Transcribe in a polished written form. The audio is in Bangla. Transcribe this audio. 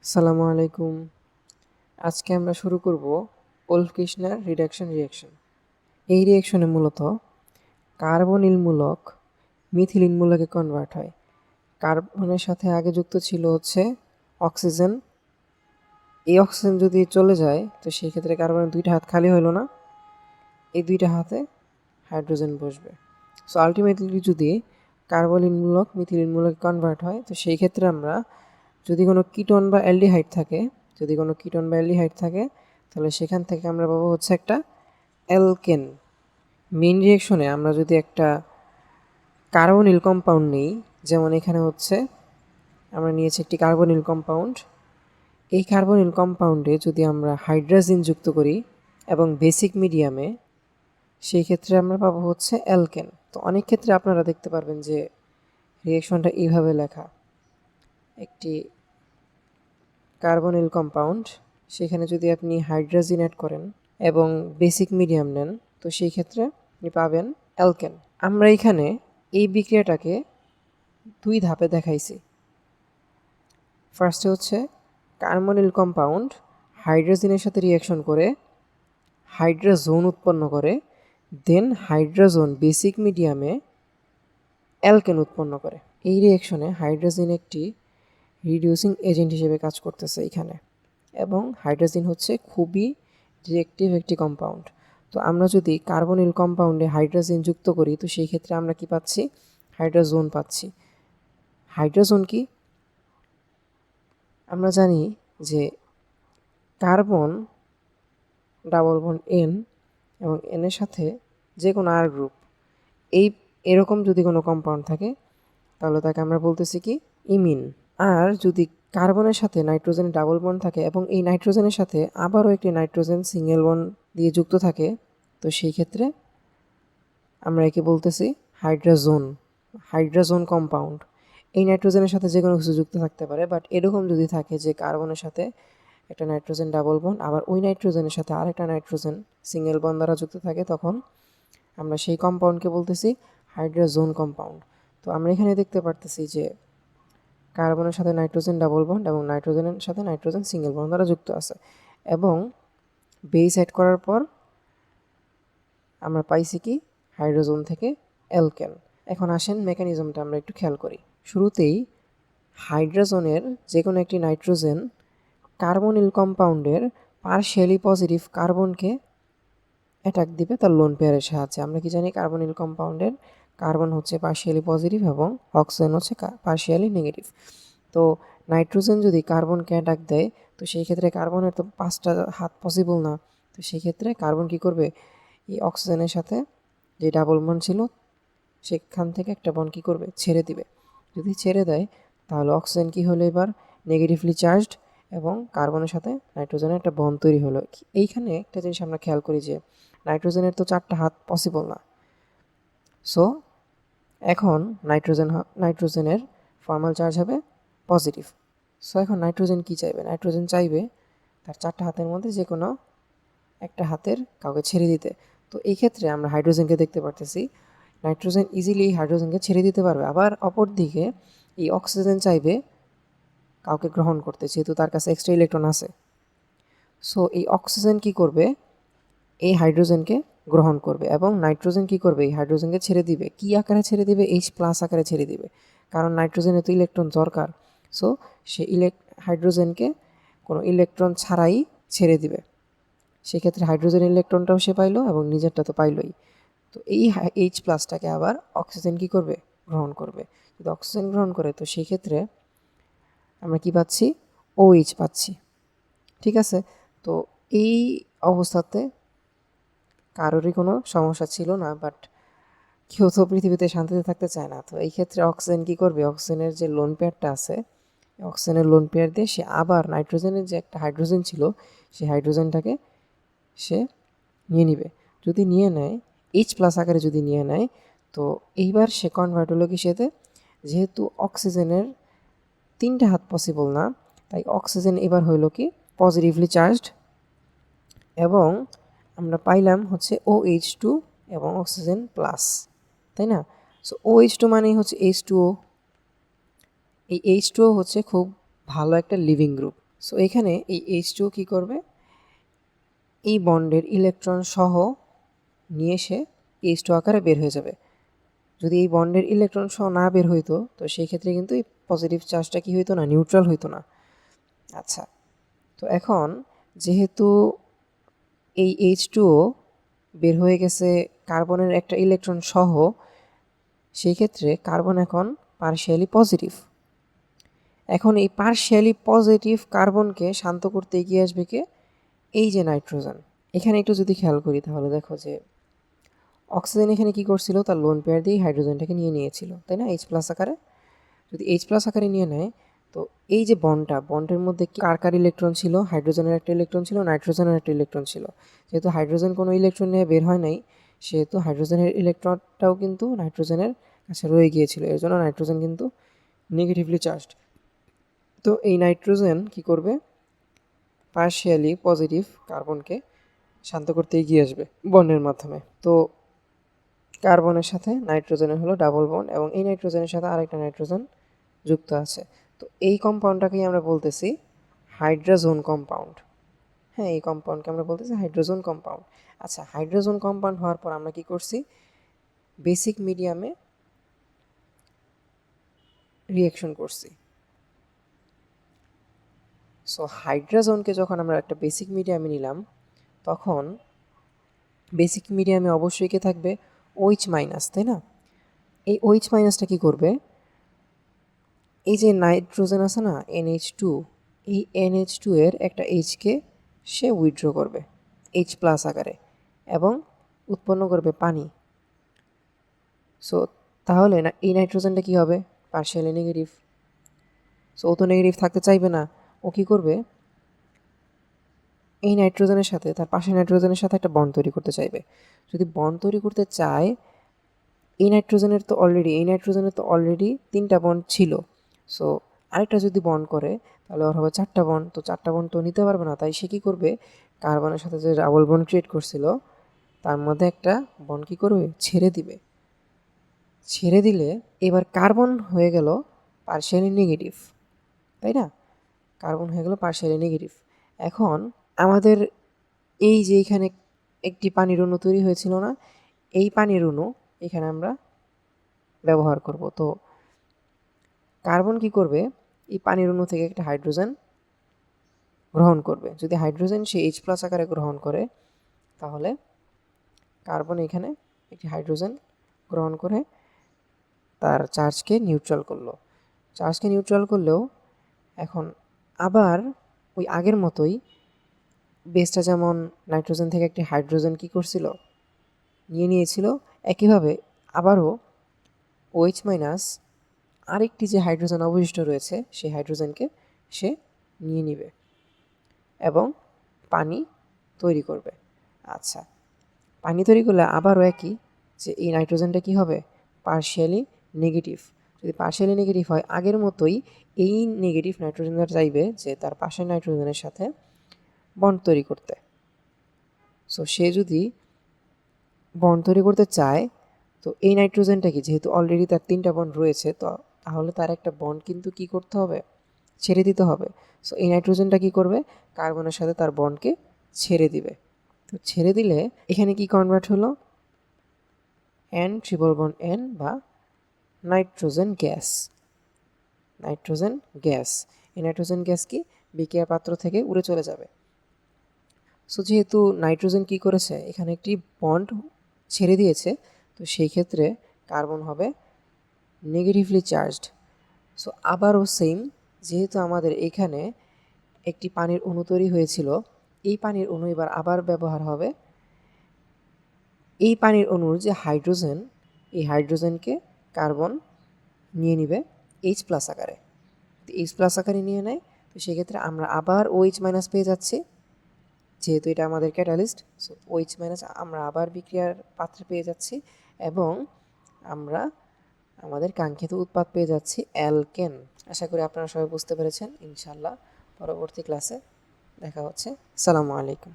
আসসালামু আলাইকুম। আজকে আমরা শুরু করব ওলফ-কির্শনার রিডাকশন রিঅ্যাকশন। এই রিঅ্যাকশনে মূলত কার্বনিল মূলক মিথিলিন মূলকে কনভার্ট হয়। কার্বনের সাথে আগে যুক্ত ছিল হচ্ছে অক্সিজেন। এই অক্সিজেন যদি চলে যায় তো সেই ক্ষেত্রে কার্বনের দুইটা হাত খালি হলো না, এই দুইটা হাতে হাইড্রোজেন বসবে। সো আলটিমেটলি যদি কার্বনিল মূলক মিথিলিন মূলকে কনভার্ট হয় তো সেই ক্ষেত্রে আমরা যদি কোনো কিটোন বা অ্যালডিহাইড থাকে তাহলে সেখান থেকে আমরা পাবো হচ্ছে একটা অ্যালকেন। মেইন রিঅ্যাকশনে আমরা যদি একটা কার্বনিল কম্পাউন্ড নিই, যেমন এখানে হচ্ছে আমরা নিয়েছি একটি কার্বনিল কম্পাউন্ড। এই কার্বনিল কম্পাউন্ডে যদি আমরা হাইড্রোজেন যুক্ত করি এবং বেসিক মিডিয়ামে, সেই ক্ষেত্রে আমরা পাবো হচ্ছে অ্যালকেন। তো অনেক ক্ষেত্রে আপনারা দেখতে পারবেন যে রিঅ্যাকশনটা এইভাবে লেখা, একটি কার্বনিল কম্পাউন্ড, সেখানে যদি আপনি হাইড্রোজেন অ্যাড করেন এবং বেসিক মিডিয়াম নেন তো সেই ক্ষেত্রে আপনি পাবেন অ্যালকেন। আমরা এখানে এই বিক্রিয়াটাকে দুই ধাপে দেখাইছি। ফার্স্টে হচ্ছে কার্বনিল কম্পাউন্ড হাইড্রোজেনের সাথে রিঅ্যাকশন করে হাইড্রোজোন উৎপন্ন করে, দেন হাইড্রোজোন বেসিক মিডিয়ামে অ্যালকেন উৎপন্ন করে। এই রিঅ্যাকশনে হাইড্রোজেন একটি রিডিউসিং এজেন্ট হিসেবে কাজ করতেছে এখানে, এবং হাইড্রোজেন হচ্ছে খুবই রিঅ্যাক্টিভ একটি কম্পাউন্ড। তো আমরা যদি কার্বনিল কম্পাউন্ডে হাইড্রোজেন যুক্ত করি তো সেই ক্ষেত্রে আমরা কি পাচ্ছি? হাইড্রোজোন পাচ্ছি। হাইড্রোজোন কি? আমরা জানি যে কার্বন ডাবল বন্ড এন এবং এনের সাথে যে কোনো আর গ্রুপ, এই এরকম যদি কোনো কম্পাউন্ড থাকে তাহলে তাকে আমরা বলতেছি কি? ইমিন। আর যদি কার্বনের সাথে নাইট্রোজেনের ডাবল বন্ড থাকে এবং এই নাইট্রোজেনের সাথে আবারও একটি নাইট্রোজেন সিঙ্গেল বন্ড দিয়ে যুক্ত থাকে তো সেই ক্ষেত্রে আমরা একে বলতেছি হাইড্রোজোন কম্পাউন্ড। এই নাইট্রোজেনের সাথে যে কোনো কিছু যুক্ত থাকতে পারে, বাট এরকম যদি থাকে যে কার্বনের সাথে একটা নাইট্রোজেন ডাবল বন্ড আবার ওই নাইট্রোজেনের সাথে আরেকটা নাইট্রোজেন সিঙ্গেল বন্ড দ্বারা যুক্ত থাকে, তখন আমরা সেই কম্পাউন্ডকে বলতেছি হাইড্রোজোন কম্পাউন্ড। তো আমরা এখানে দেখতে পারতেছি যে কার্বনের সাথে নাইট্রোজেন ডাবল বন্ড এবং নাইট্রোজেনের সাথে নাইট্রোজেন সিঙ্গেল বন্ড দ্বারা যুক্ত আছে, এবং বেস অ্যাড করার পর আমরা পাইছি কি? হাইড্রোজেন থেকে অ্যালকেন। এখন আসেন মেকানিজমটা আমরা একটু খেয়াল করি। শুরুতেই হাইড্রোজেনের যে কোনো একটি নাইট্রোজেন কার্বনিল কম্পাউন্ডের পার্শিয়ালি পজিটিভ কার্বনকে অ্যাটাক দিবে তার লোন পেয়ারের সাহায্যে। আমরা কি জানি? কার্বনিল কম্পাউন্ডের কার্বন হচ্ছে পার্শিয়ালি পজিটিভ এবং অক্সিজেন হচ্ছে পার্শিয়ালি নেগেটিভ। তো নাইট্রোজেন যদি কার্বনকে অ্যাটাক দেয় তো সেই ক্ষেত্রে কার্বনের তো 5টা হাত পসিবল না। তো সেই ক্ষেত্রে কার্বন কী করবে? এই অক্সিজেনের সাথে যে ডাবল বন্ড ছিল সেখান থেকে একটা বন্ড কী করবে? ছেড়ে দিবে। যদি ছেড়ে দেয় তাহলে অক্সিজেন কী হলো? এবার নেগেটিভলি চার্জড এবং কার্বনের সাথে নাইট্রোজেনের একটা বন্ড তৈরি হলো। এইখানে একটা জিনিস আমরা খেয়াল করি যে নাইট্রোজেনের তো 4টা হাত পসিবল না। সো এখন নাইট্রোজেনের ফর্মাল চার্জ হবে পজিটিভ। সো এখন নাইট্রোজেন কী চাইবে? নাইট্রোজেন চাইবে তার 4টা হাতের মধ্যে যে কোনো একটা হাতের কাউকে ছেড়ে দিতে। তো এই ক্ষেত্রে আমরা হাইড্রোজেনকে দেখতে পারতেছি নাইট্রোজেন ইজিলি হাইড্রোজেনকে ছেড়ে দিতে পারবে। আবার অপর দিকে এই অক্সিজেন চাইবে কাউকে গ্রহণ করতে, যেহেতু তার কাছে এক্সট্রা ইলেকট্রন আছে। সো এই অক্সিজেন কি করবে? এই হাইড্রোজেনকে গ্রহণ করবে এবং নাইট্রোজেন কি করবে? এই হাইড্রোজেনকে ছেড়ে দিবে। কি আকারে ছেড়ে দিবে? H+ আকারে ছেড়ে দিবে, কারণ নাইট্রোজেনে তো ইলেকট্রন দরকার। সো সে হাইড্রোজেনকে কোনো ইলেকট্রন ছাড়াই ছেড়ে দিবে। সেক্ষেত্রে হাইড্রোজেন ইলেকট্রনটাও সে পাইলো এবং নিজেরটা তো পাইলই। তো এই H+টাকে আবার অক্সিজেন কি করবে? গ্রহণ করবে। যদি অক্সিজেন গ্রহণ করে তো সেই ক্ষেত্রে আমরা কি পাচ্ছি? OH পাচ্ছি। ঠিক আছে? তো এই অবস্থাতে কারোরই কোনো সমস্যা ছিল না, বাট কেউ তো পৃথিবীতে শান্তিতে থাকতে চায় না। তো এই ক্ষেত্রে অক্সিজেন কী করবে? অক্সিজেনের যে লোন পেয়ারটা আছে, অক্সিজেনের লোন পেয়ার দিয়ে সে আবার নাইট্রোজেনের যে একটা হাইড্রোজেন ছিল সেই হাইড্রোজেনটাকে সে নিয়ে নিবে। যদি নিয়ে নেয়, H+ আকারে যদি নিয়ে নেয় তো এইবার সে কনভার্ট হলো কিসেতে? যেহেতু অক্সিজেনের 3টে হাত পসিবল না, তাই অক্সিজেন এবার হইল কি? পজিটিভলি চার্জড, এবং আমরা পাইলাম হচ্ছে OH2 এবং অক্সিজেন প্লাস, তাই না? সো OH2 মানেই হচ্ছে H2O। এই H2O হচ্ছে খুব ভালো একটা লিভিং গ্রুপ। সো এখানে এই H2 কী করবে, এই বন্ডের ইলেকট্রন সহ নিয়ে এসে H2 আকারে বের হয়ে যাবে। যদি এই বন্ডের ইলেকট্রন সহ না বের হইতো তো সেই ক্ষেত্রে কিন্তু এই পজিটিভ চার্জটা কি হইতো না, নিউট্রাল হইতো না। আচ্ছা, তো এখন যেহেতু এই H2O বের হয়ে গেছে কার্বনের একটা ইলেকট্রন সহ, সেই ক্ষেত্রে কার্বন এখন পার্শিয়ালি পজিটিভ। এখন এই পার্শিয়ালি পজিটিভ কার্বনকে শান্ত করতে এগিয়ে আসবে কে, এই যে নাইট্রোজেন। এখানে একটু যদি খেয়াল করি তাহলে দেখো যে অক্সিজেন এখানে কি করছিল, তার লোন পেয়ার দিয়ে হাইড্রোজেনটাকে নিয়ে নিয়েছিল, তাই না, H+ আকারে। যদি H+ আকারে নিয়ে নেয় তো এই যে বন্ডের মধ্যে কার কার ইলেকট্রন ছিল, হাইড্রোজেনের একটা ইলেকট্রন ছিল, নাইট্রোজেনের একটা ইলেকট্রন ছিল। যেহেতু হাইড্রোজেন কোনো ইলেকট্রন নিয়ে বের হয় নাই, সেহেতু হাইড্রোজেনের ইলেকট্রনটাও কিন্তু নাইট্রোজেনের কাছে রয়ে গিয়েছিল, এর জন্য নাইট্রোজেন কিন্তু নেগেটিভলি চার্জড। তো এই নাইট্রোজেন কি করবে, পার্শিয়ালি পজিটিভ কার্বনকে শান্ত করতে এগিয়ে আসবে বন্ডের মাধ্যমে। তো কার্বনের সাথে নাইট্রোজেনের হলো ডাবল বন্ড, এবং এই নাইট্রোজেনের সাথে আরেকটা নাইট্রোজেন যুক্ত আছে। তো এই কম্পাউন্ডটাকেই আমরা বলতেছি হাইড্রোজোন কম্পাউন্ড। হ্যাঁ, এই কম্পাউন্ডকে আমরা বলতেছি হাইড্রোজোন কম্পাউন্ড। আচ্ছা, হাইড্রোজোন কম্পাউন্ড হওয়ার পর আমরা কি করছি, বেসিক মিডিয়ামে রিঅ্যাকশন করছি। সো হাইড্রোজোনকে যখন আমরা একটা বেসিক মিডিয়ামে নিলাম, তখন বেসিক মিডিয়ামে অবশ্যই কে থাকবে, OH মাইনাস, তাই না। এই OH মাইনাসটা কী করবে, এই যে নাইট্রোজেন আছে না NH2, এই NH2 এর একটা Hকে সে উইথড্র করবে H+ আকারে এবং উৎপন্ন করবে পানি। সো তাহলে না এই নাইট্রোজেনটা কী হবে, পার্শিয়ালি নেগেটিভ। সো ও তো নেগেটিভ থাকতে চাইবে না, ও কী করবে, এই নাইট্রোজেনের সাথে তার পাশের নাইট্রোজেনের সাথে একটা বন্ড তৈরি করতে চাইবে। যদি বন্ড তৈরি করতে চায়, এই নাইট্রোজেনের তো অলরেডি 3টা বন্ড ছিল। সো আরেকটা যদি বন্ড করে তাহলে ওর হবে 4টা বন্ড। তো 4টা বন্ড তো নিতে পারবে না, তাই সে কী করবে, কার্বনের সাথে যে ডাবল বন্ড ক্রিয়েট করছিল তার মধ্যে একটা বন্ড কী করবে, ছেড়ে দিবে। ছেড়ে দিলে এবার কার্বন হয়ে গেল পার্শিয়ালি নেগেটিভ, তাই না, কার্বন হয়ে গেল পার্শিয়ালি নেগেটিভ। এখন আমাদের এই যে এখানে একটি পানির অণু তৈরি হয়েছিল না, এই পানির অণু এখানে আমরা ব্যবহার করব। তো কার্বন কি করবে, এই পানির অণু থেকে একটা হাইড্রোজেন গ্রহণ করবে। যদি হাইড্রোজেন সে H+ আকারে গ্রহণ করে, তাহলে কার্বন এখানে একটি হাইড্রোজেন গ্রহণ করে তার চার্জকে নিউট্রাল করলো। চার্জকে নিউট্রাল করলেও এখন আবার ওই আগের মতোই বেসটা যেমন নাইট্রোজেন থেকে একটি হাইড্রোজেন কী করছিল, নিয়ে নিয়েছিল, একইভাবে আবারও OH মাইনাস আরেকটি যে হাইড্রোজেন অবশিষ্ট রয়েছে সেই হাইড্রোজেনকে সে নিয়ে নিবে এবং পানি তৈরি করবে। আচ্ছা, পানি তৈরি করলে আবারও একই, যে এই নাইট্রোজেনটা কি হবে, পার্শিয়ালি নেগেটিভ। যদি পার্শিয়ালি নেগেটিভ হয়, আগের মতোই এই নেগেটিভ নাইট্রোজেনটা চাইবে যে তার পাশের নাইট্রোজেনের সাথে বন্ড তৈরি করতে। সো সে যদি বন্ড তৈরি করতে চায়, তো এই নাইট্রোজেনটা কি, যেহেতু অলরেডি তার 3টা বন্ড রয়েছে, তো তাহলে তার একটা বন্ড কিন্তু কি করতে হবে, ছেড়ে দিতে হবে। সো এই নাইট্রোজেনটা কি করবে, কার্বনের সাথে তার বন্ডকে ছেড়ে দিবে। তো ছেড়ে দিলে এখানে কি কনভার্ট হলো, N≡N বা নাইট্রোজেন গ্যাস। নাইট্রোজেন গ্যাস, এই নাইট্রোজেন গ্যাস কি বিক্রিয়ার পাত্র থেকে উড়ে চলে যাবে। সো যেহেতু নাইট্রোজেন কি করেছে, এখানে একটি বন্ড ছেড়ে দিয়েছে, তো সেই ক্ষেত্রে কার্বন হবে নেগেটিভলি চার্জড। সো আবারও সেম, যেহেতু আমাদের এখানে একটি পানির অণু তৈরি হয়েছিল, এই পানির অণু এবার আবার ব্যবহার হবে। এই পানির অণুর যে হাইড্রোজেন, এই হাইড্রোজেনকে কার্বন নিয়ে নিবে H+ আকারে। H+ আকারে নিয়ে নেয়, তো সেক্ষেত্রে আমরা আবার OH মাইনাস পেয়ে যাচ্ছি, যেহেতু এটা আমাদের ক্যাটালিস্ট। সো OH মাইনাস আমরা আবার বিক্রিয়ার পাত্রে পেয়ে যাচ্ছি এবং আমরা আমাদের কাঙ্ক্ষিত উৎপাদ পেয়ে যাচ্ছি অ্যালকেন। আশা করি আপনারা সবাই বুঝতে পেরেছেন। ইনশাআল্লাহ পরবর্তী ক্লাসে দেখা হচ্ছে। আসসালামু আলাইকুম।